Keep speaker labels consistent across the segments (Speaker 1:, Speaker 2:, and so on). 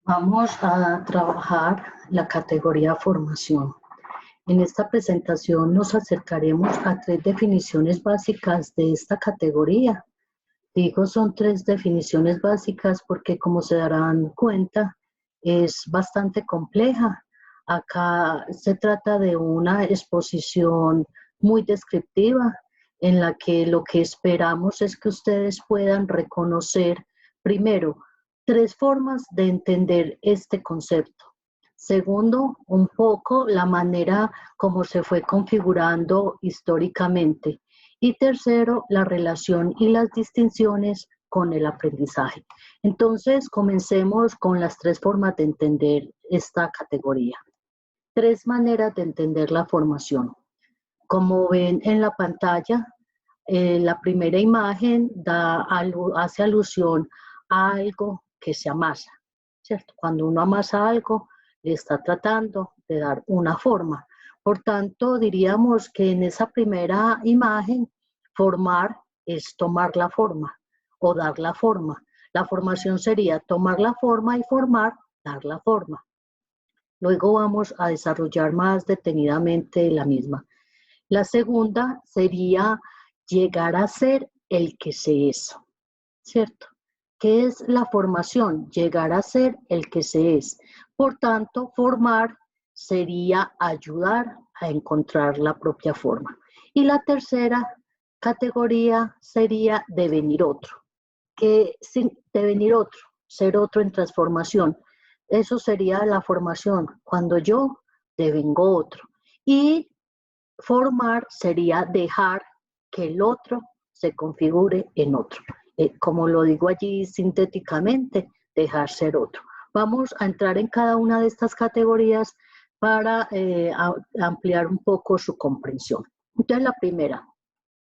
Speaker 1: Vamos a trabajar la categoría formación. En esta presentación nos acercaremos a 3 definiciones básicas de esta categoría. Digo, son 3 definiciones básicas porque, como se darán cuenta, es bastante compleja. Acá se trata de una exposición muy descriptiva en la que lo que esperamos es que ustedes puedan reconocer, primero, 3 formas de entender este concepto. Segundo, un poco la manera como se fue configurando históricamente. Y tercero, la relación y las distinciones con el aprendizaje. Entonces, comencemos con las 3 formas de entender esta categoría. 3 maneras de entender la formación. Como ven en la pantalla, la primera imagen hace alusión a algo que se amasa, ¿cierto? Cuando uno amasa algo, le está tratando de dar una forma. Por tanto, diríamos que en esa primera imagen, formar es tomar la forma o dar la forma. La formación sería tomar la forma y formar, dar la forma. Luego vamos a desarrollar más detenidamente la misma. La segunda sería llegar a ser el que se es, ¿cierto? ¿Qué es la formación? Llegar a ser el que se es. Por tanto, formar sería ayudar a encontrar la propia forma. Y la tercera categoría sería devenir otro. ¿Qué es devenir otro? Ser otro en transformación. Eso sería la formación, cuando yo devengo otro. Y formar sería dejar que el otro se configure en otro. Como lo digo allí sintéticamente, dejar ser otro. Vamos a entrar en cada una de estas categorías para ampliar un poco su comprensión. Entonces, la primera,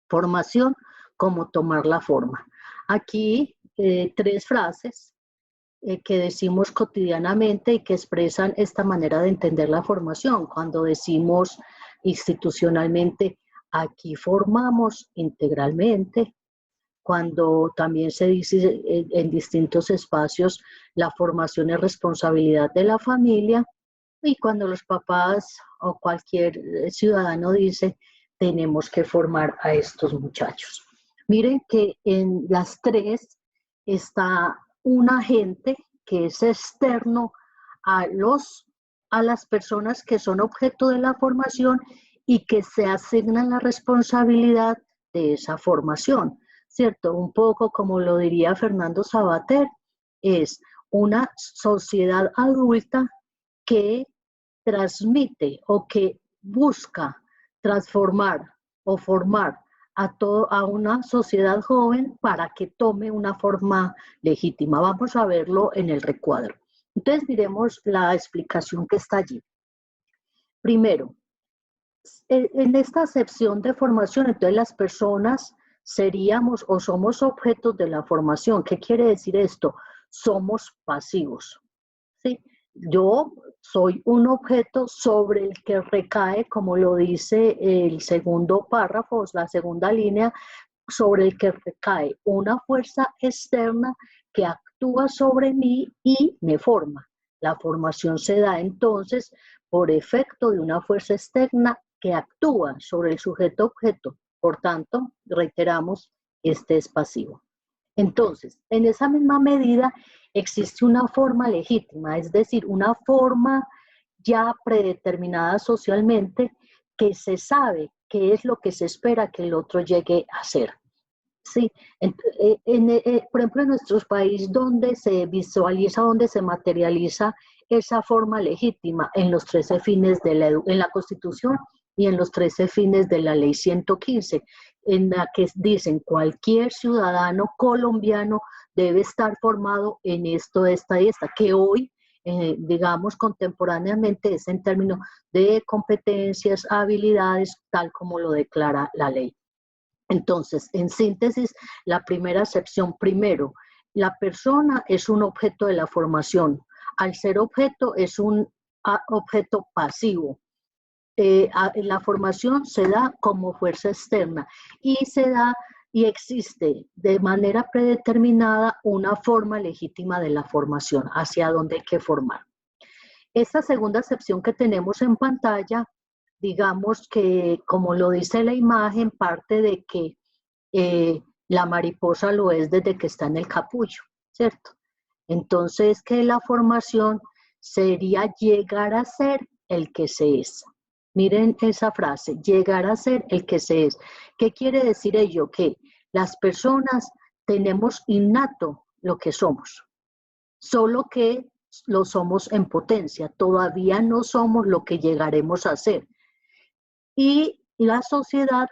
Speaker 1: formación, como tomar la forma. Aquí 3 frases que decimos cotidianamente y que expresan esta manera de entender la formación. Cuando decimos institucionalmente, aquí formamos integralmente. Cuando también se dice en distintos espacios, la formación es responsabilidad de la familia. Y cuando los papás o cualquier ciudadano dice, tenemos que formar a estos muchachos. Miren que en las 3 está un agente que es externo a las personas que son objeto de la formación y que se asignan la responsabilidad de esa formación, ¿cierto? Un poco como lo diría Fernando Savater, es una sociedad adulta que transmite o que busca transformar o formar a una sociedad joven para que tome una forma legítima. Vamos a verlo en el recuadro. Entonces miremos la explicación que está allí. Primero, en esta acepción de formación, entonces las personas seríamos o somos objetos de la formación. ¿Qué quiere decir esto? Somos pasivos, ¿sí? Yo soy un objeto sobre el que recae, como lo dice el segundo párrafo, la segunda línea, sobre el que recae una fuerza externa que actúa sobre mí y me forma. La formación se da entonces por efecto de una fuerza externa que actúa sobre el sujeto objeto. Por tanto, reiteramos, este es pasivo. Entonces, en esa misma medida existe una forma legítima, es decir, una forma ya predeterminada socialmente que se sabe qué es lo que se espera que el otro llegue a ser. Sí, por ejemplo, en nuestro país, donde se visualiza, donde se materializa esa forma legítima en los 13 fines en la Constitución y en los 13 fines de la Ley 115, en la que dicen cualquier ciudadano colombiano debe estar formado en esto, esta y esta, que hoy, digamos, contemporáneamente es en términos de competencias, habilidades, tal como lo declara la ley. Entonces, en síntesis, la primera acepción, primero, la persona es un objeto de la formación. Al ser objeto, es un objeto pasivo. La formación se da como fuerza externa y se da y existe de manera predeterminada una forma legítima de la formación, hacia dónde hay que formar. Esta segunda acepción que tenemos en pantalla, digamos que, como lo dice la imagen, parte de que la mariposa lo es desde que está en el capullo, ¿cierto? Entonces, que la formación sería llegar a ser el que se es. Miren esa frase, llegar a ser el que se es. ¿Qué quiere decir ello? Que las personas tenemos innato lo que somos, solo que lo somos en potencia, todavía no somos lo que llegaremos a ser. Y la sociedad,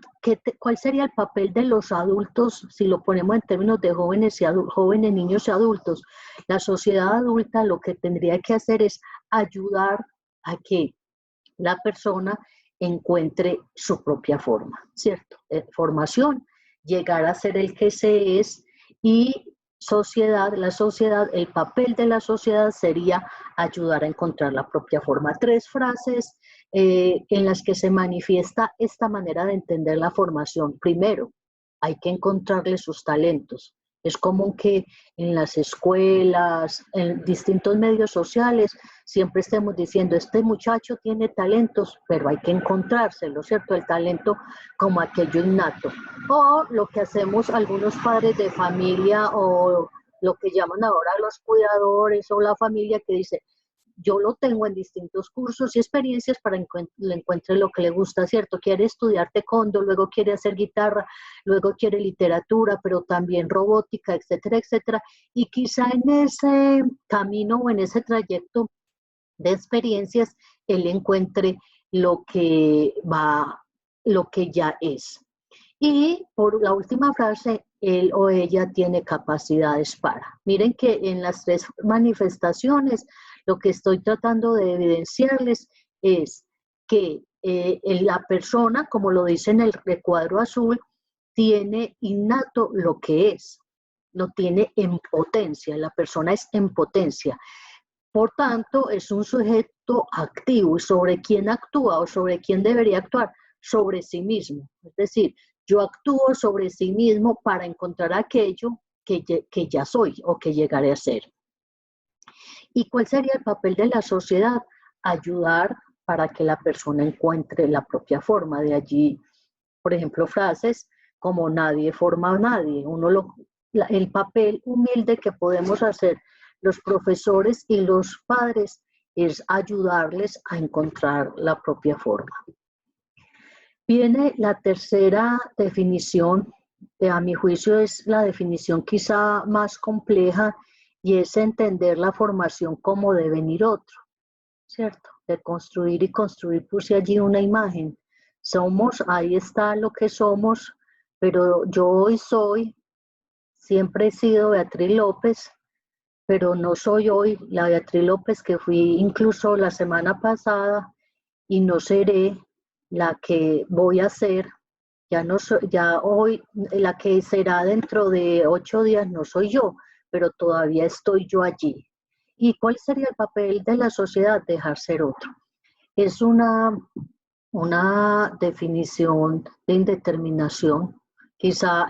Speaker 1: ¿cuál sería el papel de los adultos, si lo ponemos en términos de jóvenes, jóvenes, niños y adultos? La sociedad adulta lo que tendría que hacer es ayudar a que la persona encuentre su propia forma, ¿cierto? Formación, llegar a ser el que se es, y sociedad, la sociedad, el papel de la sociedad sería ayudar a encontrar la propia forma. 3 frases en las que se manifiesta esta manera de entender la formación. Primero, hay que encontrarle sus talentos. Es común que en las escuelas, en distintos medios sociales, siempre estemos diciendo, este muchacho tiene talentos, pero hay que encontrárselo, ¿cierto? El talento como aquello innato. O lo que hacemos algunos padres de familia, o lo que llaman ahora los cuidadores, o la familia que dice, yo lo tengo en distintos cursos y experiencias para que le encuentre lo que le gusta, ¿cierto? Quiere estudiar taekwondo, luego quiere hacer guitarra, luego quiere literatura, pero también robótica, etcétera, etcétera. Y quizá en ese camino o en ese trayecto de experiencias, él encuentre lo que ya es. Y por la última frase, él o ella tiene capacidades para. Miren que en las 3 manifestaciones, lo que estoy tratando de evidenciarles es que la persona, como lo dice en el recuadro azul, tiene innato lo que es, lo tiene en potencia, la persona es en potencia. Por tanto, es un sujeto activo. ¿Y sobre quién actúa o sobre quién debería actuar? Sobre sí mismo. Es decir, yo actúo sobre sí mismo para encontrar aquello que ya soy o que llegaré a ser. ¿Y cuál sería el papel de la sociedad? Ayudar para que la persona encuentre la propia forma. De allí, por ejemplo, frases como nadie forma a nadie. El papel humilde que podemos hacer los profesores y los padres es ayudarles a encontrar la propia forma. Viene la tercera definición, que a mi juicio es la definición quizá más compleja, y es entender la formación como devenir otro, ¿cierto? De construir y construir, puse allí una imagen. Somos, ahí está lo que somos, pero yo hoy soy, siempre he sido Beatriz López, pero no soy hoy la Beatriz López que fui incluso la semana pasada, y no seré la que voy a ser, ya no soy, ya hoy, la que será dentro de 8 días no soy yo, pero todavía estoy yo allí. ¿Y cuál sería el papel de la sociedad? Dejar ser otro. Es una definición de indeterminación. Quizá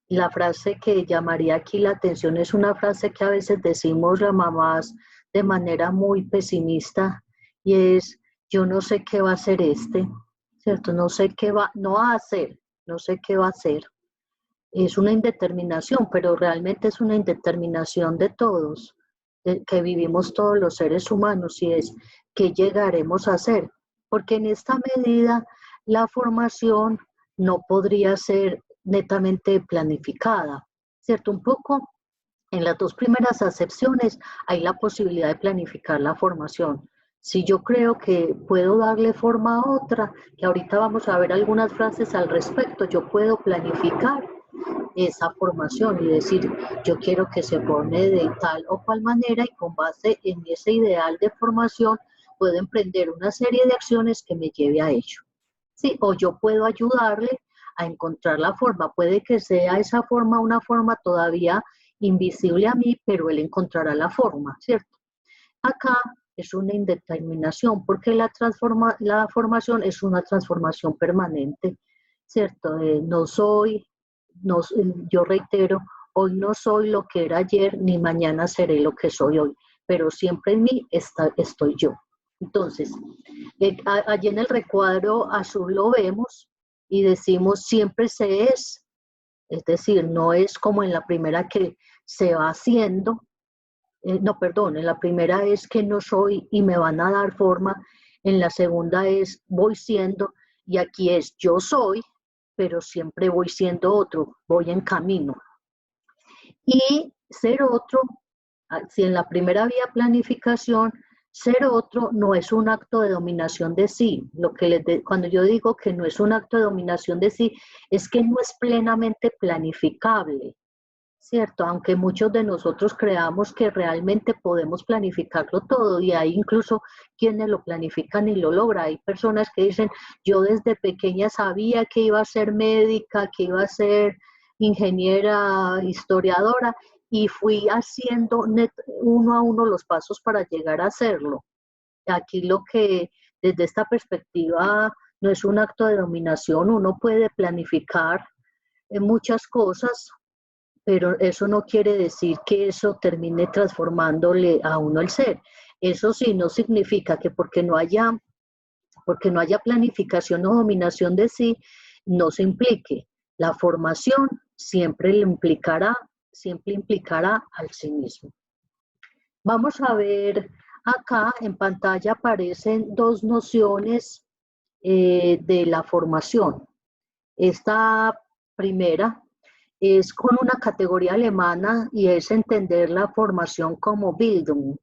Speaker 1: la frase que llamaría aquí la atención es una frase que a veces decimos las mamás de manera muy pesimista, y es, yo no sé qué va a hacer ¿cierto? No sé qué va, no va a hacer, no sé qué va a hacer. Es una indeterminación, pero realmente es una indeterminación de todos, que vivimos todos los seres humanos, y es qué llegaremos a hacer. Porque en esta medida la formación no podría ser netamente planificada, ¿cierto? Un poco en las 2 primeras acepciones hay la posibilidad de planificar la formación. Si yo creo que puedo darle forma a otra, que ahorita vamos a ver algunas frases al respecto, yo puedo planificar esa formación y decir, yo quiero que se forme de tal o cual manera, y con base en ese ideal de formación puedo emprender una serie de acciones que me lleve a ello. Sí, o yo puedo ayudarle a encontrar la forma. Puede que sea esa forma una forma todavía invisible a mí, pero él encontrará la forma, ¿cierto? Acá es una indeterminación, porque la formación es una transformación permanente. ¿cierto? No soy, no, yo reitero, hoy no soy lo que era ayer, ni mañana seré lo que soy hoy, pero siempre en mí estoy yo. Entonces, allí en el recuadro azul lo vemos y decimos siempre se es decir, no es como en la primera que se va haciendo, no, perdón, en la primera es que no soy y me van a dar forma, en la segunda es voy siendo, y aquí es yo soy, pero siempre voy siendo otro, voy en camino. Y ser otro, si en la primera había planificación, ser otro no es un acto de dominación de sí. Cuando yo digo que no es un acto de dominación de sí, es que no es plenamente planificable, ¿cierto? Aunque muchos de nosotros creamos que realmente podemos planificarlo todo, y hay incluso quienes lo planifican y lo logran. Hay personas que dicen, yo desde pequeña sabía que iba a ser médica, que iba a ser ingeniera, historiadora, y fui haciendo uno a uno los pasos para llegar a hacerlo. Aquí desde esta perspectiva, no es un acto de dominación, uno puede planificar muchas cosas, pero eso no quiere decir que eso termine transformándole a uno el ser. Eso sí no significa que porque no haya planificación o dominación de sí, no se implique. La formación siempre implicará al sí mismo. Vamos a ver acá en pantalla aparecen dos nociones de la formación. Esta primera es con una categoría alemana y es entender la formación como Bildung.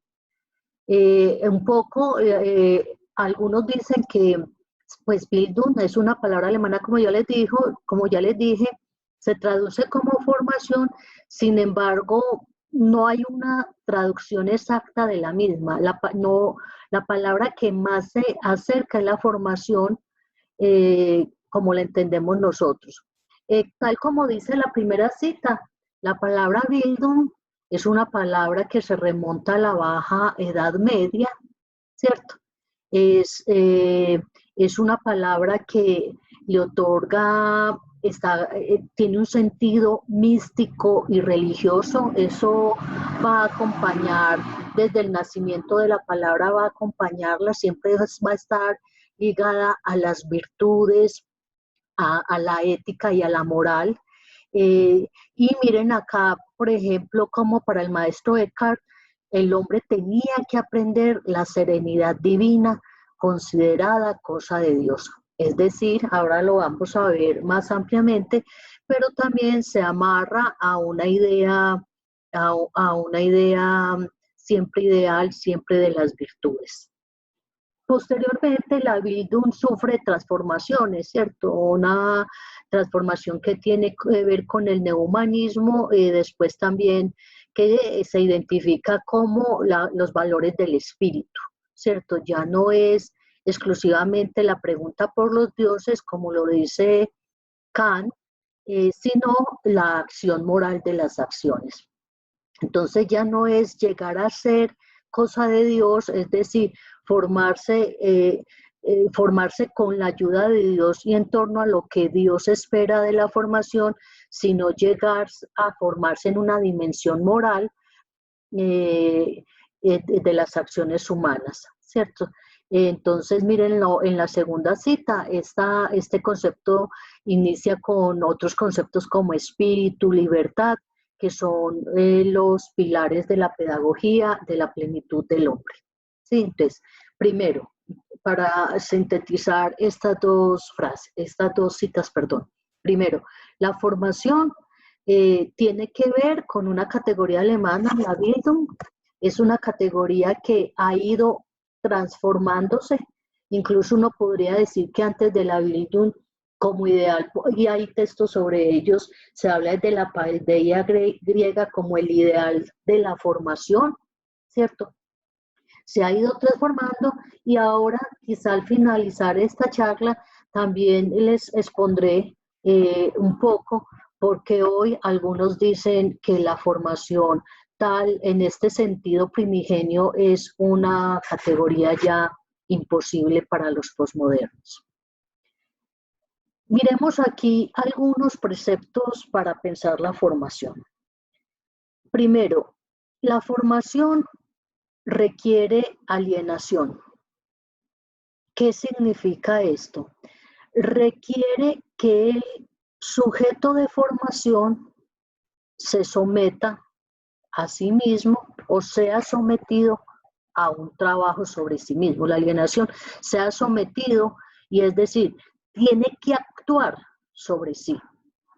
Speaker 1: Algunos dicen que pues Bildung es una palabra alemana, como ya les dije, se traduce como formación, sin embargo, no hay una traducción exacta de la misma. La palabra que más se acerca es la formación, como la entendemos nosotros. Tal como dice la primera cita, la palabra Bildung es una palabra que se remonta a la Baja Edad Media, ¿cierto? Es una palabra que le otorga, tiene un sentido místico y religioso. Eso va a acompañar, desde el nacimiento de la palabra va a acompañarla, siempre va a estar ligada a las virtudes, a la ética y a la moral. Y miren acá, por ejemplo, como para el maestro Eckhart, el hombre tenía que aprender la serenidad divina considerada cosa de Dios. Es decir, ahora lo vamos a ver más ampliamente, pero también se amarra a una idea, a una idea siempre ideal, siempre de las virtudes. Posteriormente, la Bildung sufre transformaciones, ¿cierto? Una transformación que tiene que ver con el neumanismo, después también que se identifica como los valores del espíritu, ¿cierto? Ya no es exclusivamente la pregunta por los dioses, como lo dice Kant, sino la acción moral de las acciones. Entonces ya no es llegar a ser cosa de Dios, es decir, formarse con la ayuda de Dios y en torno a lo que Dios espera de la formación, sino llegar a formarse en una dimensión moral de las acciones humanas, ¿cierto? Entonces, mírenlo, en la segunda cita, este concepto inicia con otros conceptos como espíritu, libertad, que son los pilares de la pedagogía de la plenitud del hombre. ¿Sí? Entonces, primero, para sintetizar estas dos citas, perdón. Primero, la formación tiene que ver con una categoría alemana, la Bildung. Es una categoría que ha ido transformándose. Incluso uno podría decir que antes de la Bildung, como ideal, y hay textos sobre ellos, se habla de la paideia griega como el ideal de la formación, ¿cierto? Se ha ido transformando y ahora, quizá al finalizar esta charla, también les expondré un poco, porque hoy algunos dicen que la formación tal, en este sentido primigenio, es una categoría ya imposible para los posmodernos. Miremos aquí algunos preceptos para pensar la formación. Primero, la formación requiere alienación. ¿Qué significa esto? Requiere que el sujeto de formación se someta a sí mismo o sea sometido a un trabajo sobre sí mismo. La alienación sea sometido y es decir, tiene que actuar sobre sí.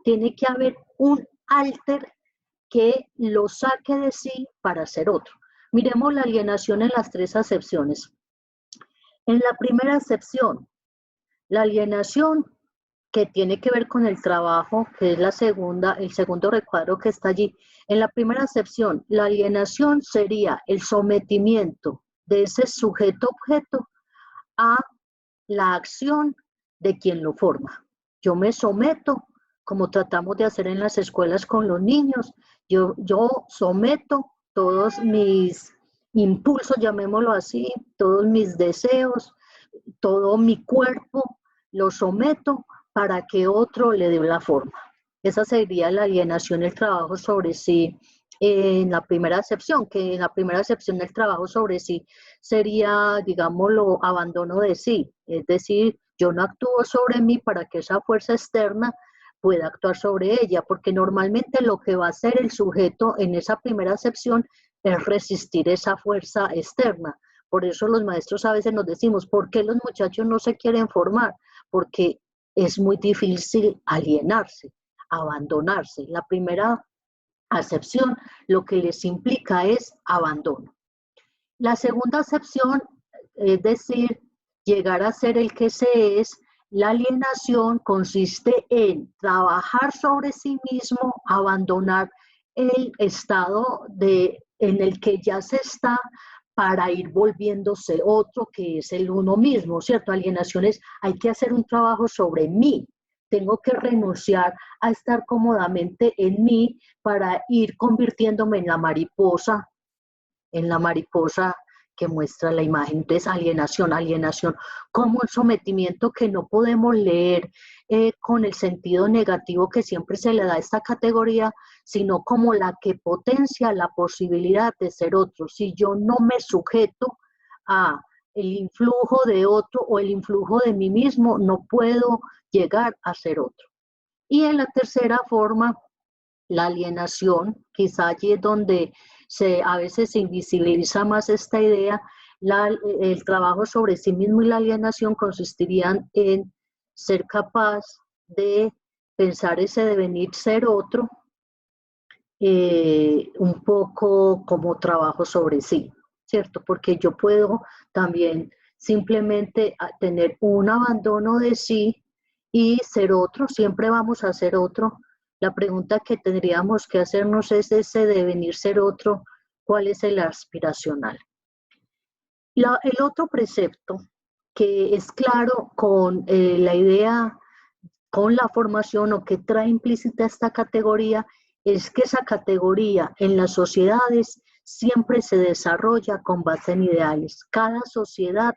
Speaker 1: Tiene que haber un alter que lo saque de sí para ser otro. Miremos la alienación en las tres acepciones. En la primera acepción, la alienación que tiene que ver con el trabajo, que es la segunda, el segundo recuadro que está allí. En la primera acepción, la alienación sería el sometimiento de ese sujeto-objeto a la acción de quien lo forma. Yo me someto, como tratamos de hacer en las escuelas con los niños, yo someto todos mis impulsos, llamémoslo así, todos mis deseos, todo mi cuerpo, lo someto para que otro le dé la forma. Esa sería la alienación, el trabajo sobre sí en la primera acepción, que en la primera acepción el trabajo sobre sí sería, digámoslo, abandono de sí, es decir, yo no actúo sobre mí para que esa fuerza externa pueda actuar sobre ella, porque normalmente lo que va a hacer el sujeto en esa primera acepción es resistir esa fuerza externa. Por eso los maestros a veces nos decimos, ¿por qué los muchachos no se quieren formar? Porque es muy difícil alienarse, abandonarse. La primera acepción lo que les implica es abandono. La segunda acepción, es decir, llegar a ser el que se es, la alienación consiste en trabajar sobre sí mismo, abandonar el estado en el que ya se está para ir volviéndose otro que es el uno mismo, ¿cierto? Alienación es, hay que hacer un trabajo sobre mí, tengo que renunciar a estar cómodamente en mí para ir convirtiéndome en la mariposa que muestra la imagen. Entonces, alienación, como un sometimiento que no podemos leer con el sentido negativo que siempre se le da a esta categoría, sino como la que potencia la posibilidad de ser otro. Si yo no me sujeto a el influjo de otro o el influjo de mí mismo, no puedo llegar a ser otro. Y en la tercera forma, la alienación, quizá allí es donde a veces se invisibiliza más esta idea, el trabajo sobre sí mismo y la alienación consistirían en ser capaz de pensar ese devenir ser otro, un poco como trabajo sobre sí, ¿cierto? Porque yo puedo también simplemente tener un abandono de sí y ser otro, siempre vamos a ser otro. La pregunta que tendríamos que hacernos es ese devenir ser otro, ¿cuál es el aspiracional? El otro precepto que es claro con la idea, con la formación o que trae implícita esta categoría, es que esa categoría en las sociedades siempre se desarrolla con base en ideales. Cada sociedad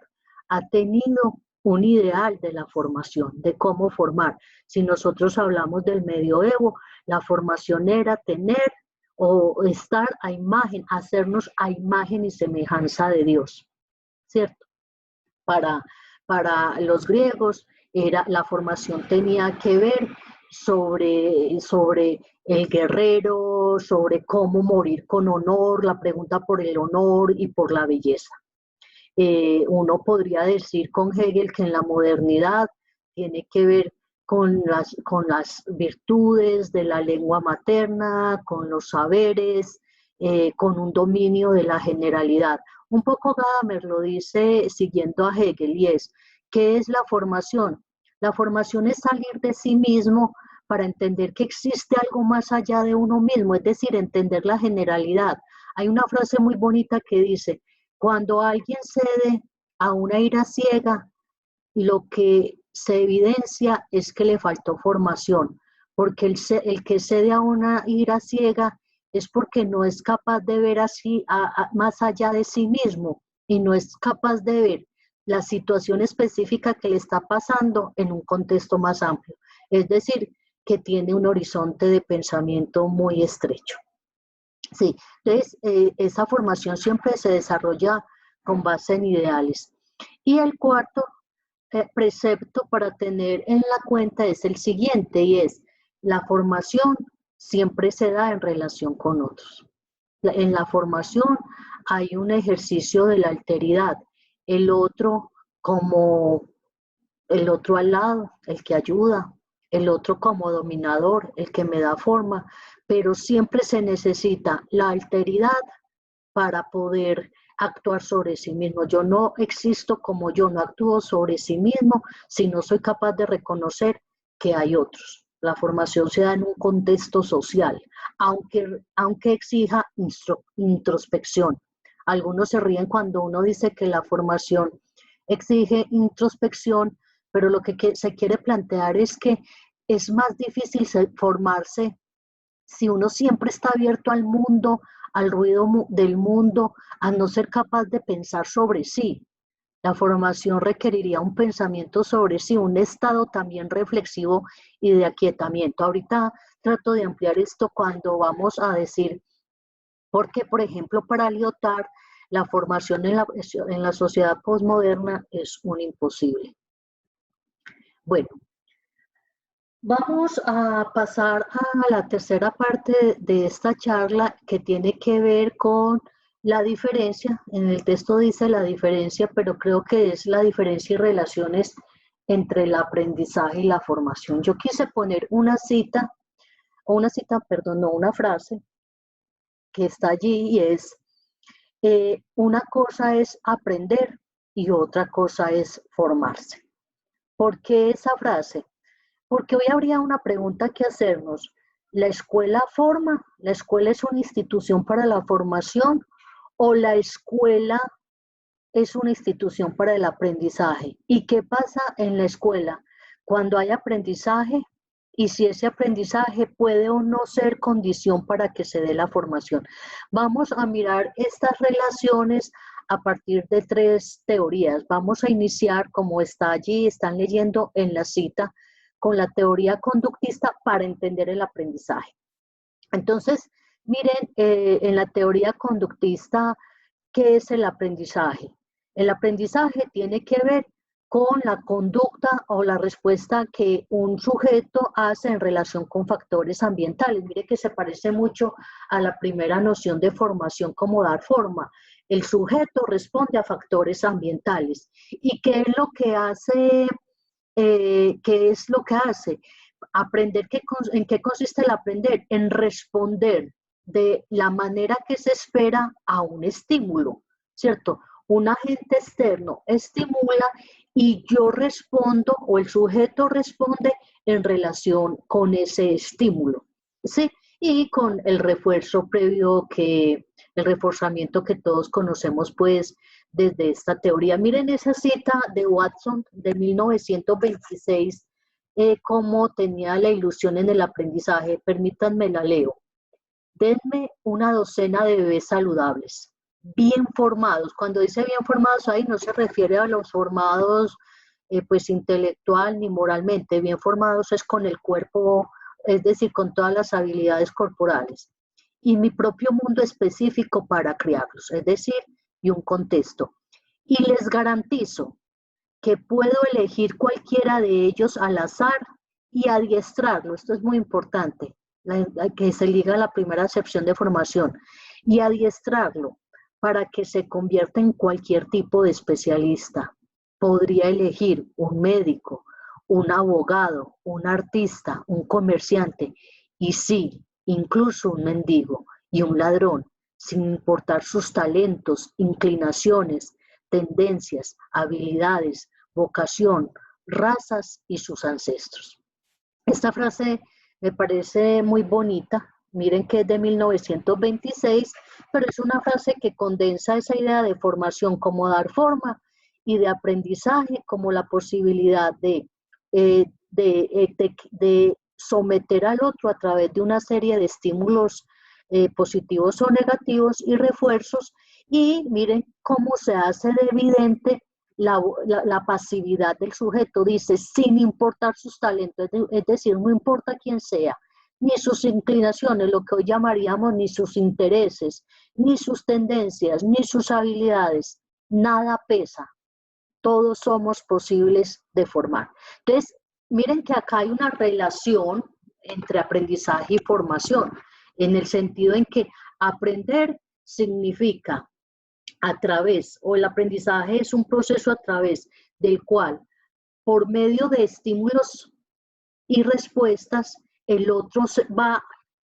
Speaker 1: ha tenido un ideal de la formación, de cómo formar. Si nosotros hablamos del medioevo, la formación era tener o estar a imagen, hacernos a imagen y semejanza de Dios, ¿cierto? Para los griegos, la formación tenía que ver sobre el guerrero, sobre cómo morir con honor, la pregunta por el honor y por la belleza. Uno podría decir con Hegel que en la modernidad tiene que ver con las virtudes de la lengua materna, con los saberes, con un dominio de la generalidad. Un poco Gadamer lo dice siguiendo a Hegel y es, ¿qué es la formación? La formación es salir de sí mismo para entender que existe algo más allá de uno mismo, es decir, entender la generalidad. Hay una frase muy bonita que dice, cuando alguien cede a una ira ciega, lo que se evidencia es que le faltó formación, porque el que cede a una ira ciega es porque no es capaz de ver así más allá de sí mismo y no es capaz de ver la situación específica que le está pasando en un contexto más amplio. es decir, que tiene un horizonte de pensamiento muy estrecho. Sí, entonces esa formación siempre se desarrolla con base en ideales. Y el cuarto precepto para tener en la cuenta es el siguiente, y es: la formación siempre se da en relación con otros. En la formación hay un ejercicio de la alteridad, el otro como el otro al lado, el que ayuda, el otro como dominador, el que me da forma, pero siempre se necesita la alteridad para poder actuar sobre sí mismo. Yo no existo como yo, no actúo sobre sí mismo si no soy capaz de reconocer que hay otros. La formación se da en un contexto social, aunque exija introspección. Algunos se ríen cuando uno dice que la formación exige introspección, pero lo que se quiere plantear es que es más difícil formarse si uno siempre está abierto al mundo, al ruido del mundo, a no ser capaz de pensar sobre sí. La formación requeriría un pensamiento sobre sí, un estado también reflexivo y de aquietamiento. Ahorita trato de ampliar esto cuando vamos a decir, porque por ejemplo para Lyotard, la formación en la sociedad postmoderna es un imposible. Bueno, vamos a pasar a la tercera parte de esta charla, que tiene que ver con la diferencia. En el texto dice la diferencia, pero creo que es la diferencia y relaciones entre el aprendizaje y la formación. Yo quise poner una frase que está allí, y es: una cosa es aprender y otra cosa es formarse. ¿Por qué esa frase? Porque hoy habría una pregunta que hacernos: ¿la escuela forma? ¿La escuela es una institución para la formación? ¿O la escuela es una institución para el aprendizaje? ¿Y qué pasa en la escuela cuando hay aprendizaje? Y si ese aprendizaje puede o no ser condición para que se dé la formación. Vamos a mirar estas relaciones a partir de 3 teorías. Vamos a iniciar, como está allí, están leyendo en la cita, con la teoría conductista para entender el aprendizaje. Entonces, miren, en la teoría conductista, ¿qué es el aprendizaje? El aprendizaje tiene que ver con la conducta o la respuesta que un sujeto hace en relación con factores ambientales. Mire que se parece mucho a la primera noción de formación como dar forma. El sujeto responde a factores ambientales. ¿Y qué es lo que hace? ¿Qué es lo que hace? Aprender, ¿en qué consiste el aprender? En responder de la manera que se espera a un estímulo, ¿cierto? Un agente externo estimula y yo respondo, o el sujeto responde en relación con ese estímulo, ¿sí? Y con el refuerzo previo, el reforzamiento que todos conocemos pues desde esta teoría. Miren esa cita de Watson de 1926, cómo tenía la ilusión en el aprendizaje. Permítanme la leo. Denme una docena de bebés saludables, bien formados. Cuando dice bien formados ahí no se refiere a los formados pues intelectual ni moralmente. Bien formados es con el cuerpo, es decir, con todas las habilidades corporales. Y mi propio mundo específico para criarlos, es decir, y un contexto. Y les garantizo que puedo elegir cualquiera de ellos al azar y adiestrarlo. Esto es muy importante, que se liga a la primera acepción de formación, y adiestrarlo para que se convierta en cualquier tipo de especialista. Podría elegir un médico, un abogado, un artista, un comerciante, y sí, incluso un mendigo y un ladrón, sin importar sus talentos, inclinaciones, tendencias, habilidades, vocación, razas y sus ancestros. Esta frase me parece muy bonita. Miren que es de 1926, pero es una frase que condensa esa idea de formación como dar forma, y de aprendizaje como la posibilidad de someter al otro a través de una serie de estímulos positivos o negativos y refuerzos. Y miren cómo se hace de evidente la pasividad del sujeto, dice, sin importar sus talentos, es decir, no importa quién sea, ni sus inclinaciones, lo que hoy llamaríamos, ni sus intereses, ni sus tendencias, ni sus habilidades, nada pesa. Todos somos posibles de formar. Entonces, miren que acá hay una relación entre aprendizaje y formación, en el sentido en que aprender significa a través, o el aprendizaje es un proceso a través del cual, por medio de estímulos y respuestas, el otro va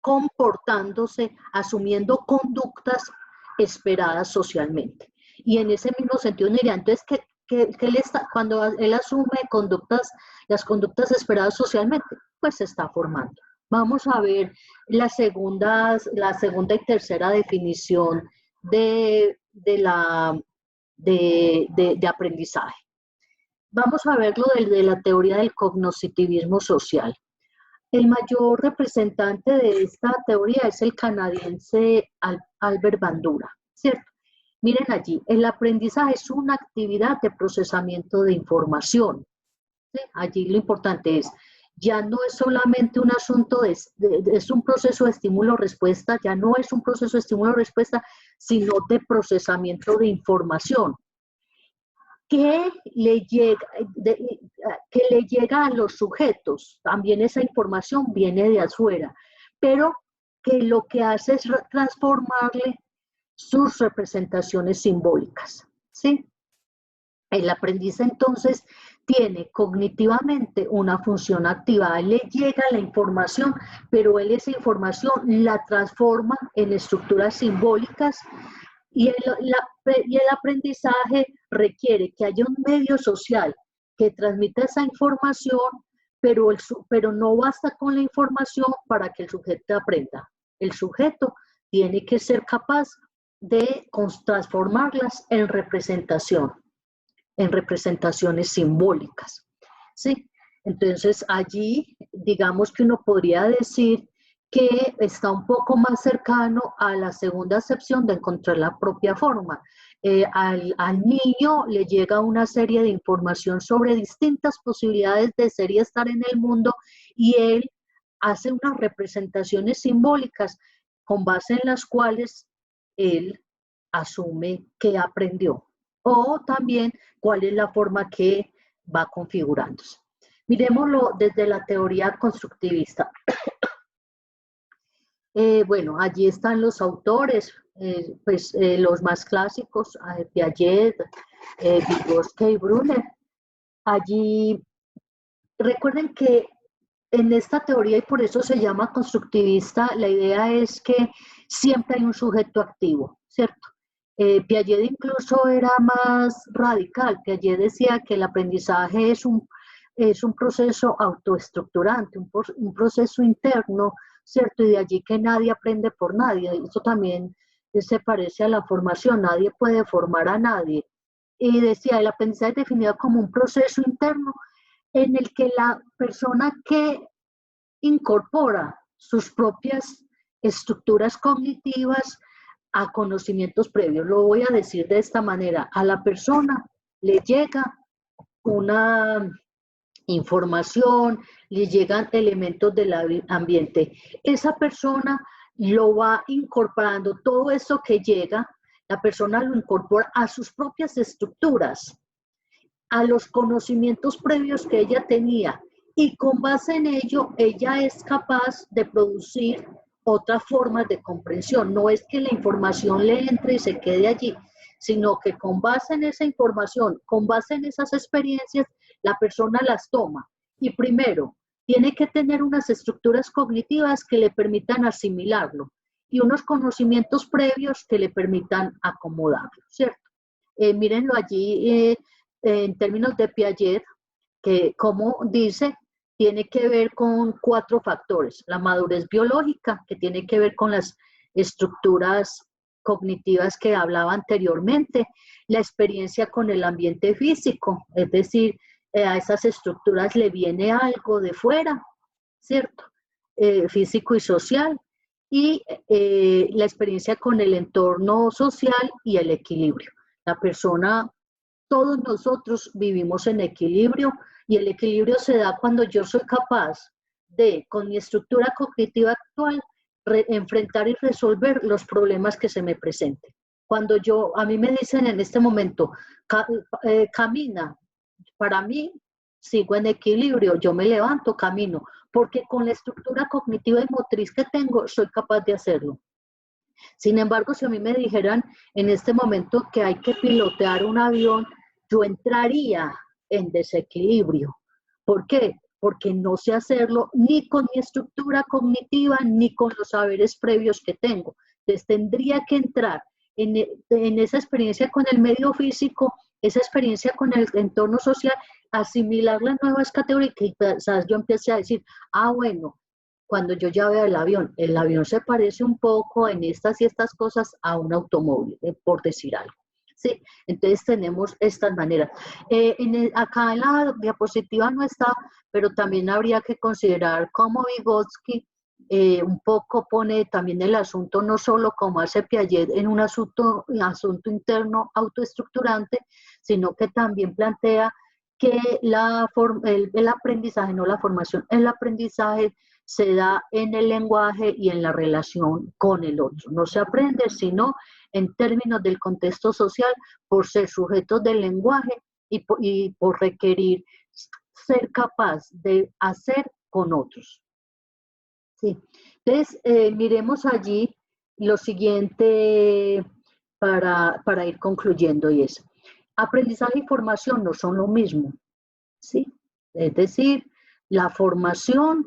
Speaker 1: comportándose, asumiendo conductas esperadas socialmente. Y en ese mismo sentido, diría, entonces, cuando él asume las conductas esperadas socialmente, pues se está formando. Vamos a ver la segunda y tercera definición de aprendizaje. Vamos a ver lo de la teoría del cognoscitivismo social. El mayor representante de esta teoría es el canadiense Albert Bandura, ¿cierto? Miren allí, el aprendizaje es una actividad de procesamiento de información. ¿Sí? Allí lo importante es, ya no es solamente un asunto es un proceso de estímulo-respuesta, ya no es un proceso de estímulo-respuesta, sino de procesamiento de información. Que le llega a los sujetos, también esa información viene de afuera, pero que lo que hace es transformarle sus representaciones simbólicas, ¿sí? El aprendiz entonces tiene cognitivamente una función activa, le llega la información, pero él esa información la transforma en estructuras simbólicas y el aprendizaje requiere que haya un medio social que transmita esa información, pero no basta con la información para que el sujeto aprenda. El sujeto tiene que ser capaz de transformarlas en representación, en representaciones simbólicas, ¿sí? Entonces allí, digamos que uno podría decir que está un poco más cercano a la segunda acepción de encontrar la propia forma. Al niño le llega una serie de información sobre distintas posibilidades de ser y estar en el mundo y él hace unas representaciones simbólicas con base en las cuales él asume que aprendió o también cuál es la forma que va configurándose. Miremoslo desde la teoría constructivista. Bueno, allí están los autores, los más clásicos, Piaget, Vygotsky y Brunner. Allí, recuerden que en esta teoría, y por eso se llama constructivista, la idea es que siempre hay un sujeto activo, ¿cierto? Piaget incluso era más radical. Piaget decía que el aprendizaje es un proceso autoestructurante, un proceso interno, ¿cierto? Y de allí que nadie aprende por nadie. Eso también se parece a la formación, nadie puede formar a nadie. Y decía, el aprendizaje es definido como un proceso interno en el que la persona que incorpora sus propias estructuras cognitivas a conocimientos previos. Lo voy a decir de esta manera, a la persona le llega una información, le llegan elementos del ambiente. Esa persona lo va incorporando, todo eso que llega, la persona lo incorpora a sus propias estructuras, a los conocimientos previos que ella tenía, y con base en ello, ella es capaz de producir otras formas de comprensión. No es que la información le entre y se quede allí, sino que con base en esa información, con base en esas experiencias, la persona las toma. Y primero, tiene que tener unas estructuras cognitivas que le permitan asimilarlo y unos conocimientos previos que le permitan acomodarlo, ¿cierto? Mírenlo allí en términos de Piaget, que como dice, tiene que ver con 4 factores. La madurez biológica, que tiene que ver con las estructuras cognitivas que hablaba anteriormente, la experiencia con el ambiente físico, es decir, a esas estructuras le viene algo de fuera, ¿cierto? Físico y social, y la experiencia con el entorno social y el equilibrio. La persona todos nosotros vivimos en equilibrio y el equilibrio se da cuando yo soy capaz de, con mi estructura cognitiva actual, enfrentar y resolver los problemas que se me presenten. Cuando a mí me dicen en este momento, camina, para mí sigo en equilibrio, yo me levanto, camino, porque con la estructura cognitiva y motriz que tengo, soy capaz de hacerlo. Sin embargo, si a mí me dijeran en este momento que hay que pilotear un avión, yo entraría en desequilibrio. ¿Por qué? Porque no sé hacerlo ni con mi estructura cognitiva ni con los saberes previos que tengo. Entonces tendría que entrar en esa experiencia con el medio físico, esa experiencia con el entorno social, asimilar las nuevas categorías y quizás yo empiece a decir, bueno, cuando yo ya veo el avión se parece un poco en estas y estas cosas a un automóvil, por decir algo. ¿Sí? Entonces tenemos estas maneras. Acá en la diapositiva no está, pero también habría que considerar cómo Vygotsky un poco pone también el asunto, no solo como hace Piaget en un asunto interno autoestructurante, sino que también plantea que el aprendizaje, no la formación, el aprendizaje se da en el lenguaje y en la relación con el otro. No se aprende sino en términos del contexto social por ser sujetos del lenguaje y por requerir ser capaz de hacer con otros. Sí. Entonces, miremos allí lo siguiente para ir concluyendo y es, aprendizaje y formación no son lo mismo, ¿sí? Es decir, la formación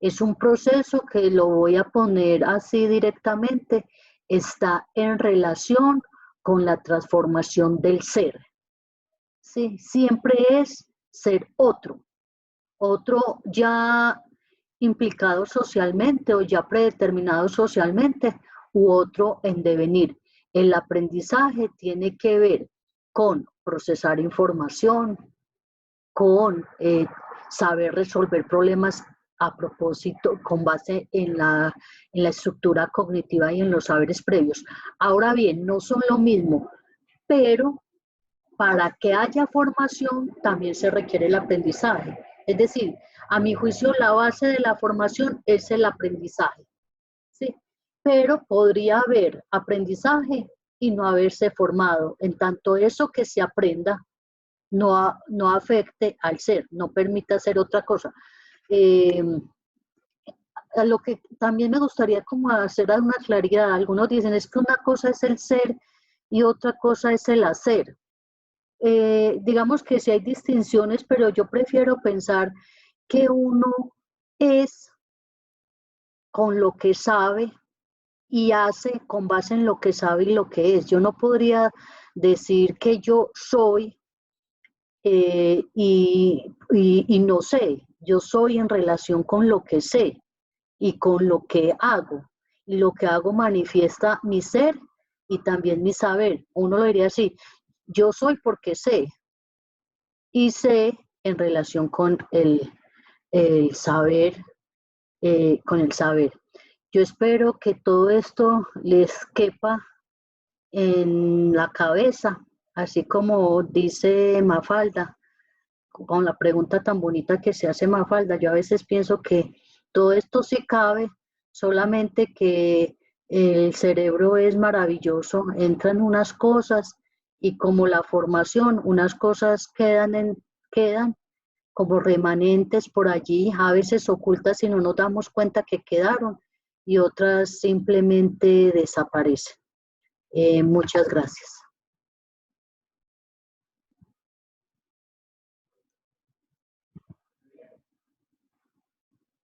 Speaker 1: es un proceso que lo voy a poner así directamente, está en relación con la transformación del ser. ¿Sí? Siempre es ser otro ya implicado socialmente o ya predeterminado socialmente u otro en devenir. El aprendizaje tiene que ver con procesar información, con saber resolver problemas a propósito, con base en la estructura cognitiva y en los saberes previos. Ahora bien, no son lo mismo, pero para que haya formación también se requiere el aprendizaje. Es decir, a mi juicio la base de la formación es el aprendizaje, ¿sí? Pero podría haber aprendizaje y no haberse formado, en tanto eso que se aprenda no afecte al ser, no permita hacer otra cosa. Lo que también me gustaría como hacer una claridad, algunos dicen es que una cosa es el ser y otra cosa es el hacer. Digamos que sí hay distinciones, pero yo prefiero pensar que uno es con lo que sabe y hace con base en lo que sabe y lo que es. Yo no podría decir que yo soy y no sé, yo soy en relación con lo que sé y con lo que hago. Y lo que hago manifiesta mi ser y también mi saber. Uno lo diría así, yo soy porque sé y sé en relación con el saber, con el saber. Yo espero que todo esto les quepa en la cabeza, así como dice Mafalda, con la pregunta tan bonita que se hace Mafalda. Yo a veces pienso que todo esto sí cabe, solamente que el cerebro es maravilloso, entran unas cosas y como la formación, unas cosas quedan como remanentes por allí, a veces ocultas y no nos damos cuenta que quedaron y otras simplemente desaparecen. Muchas gracias.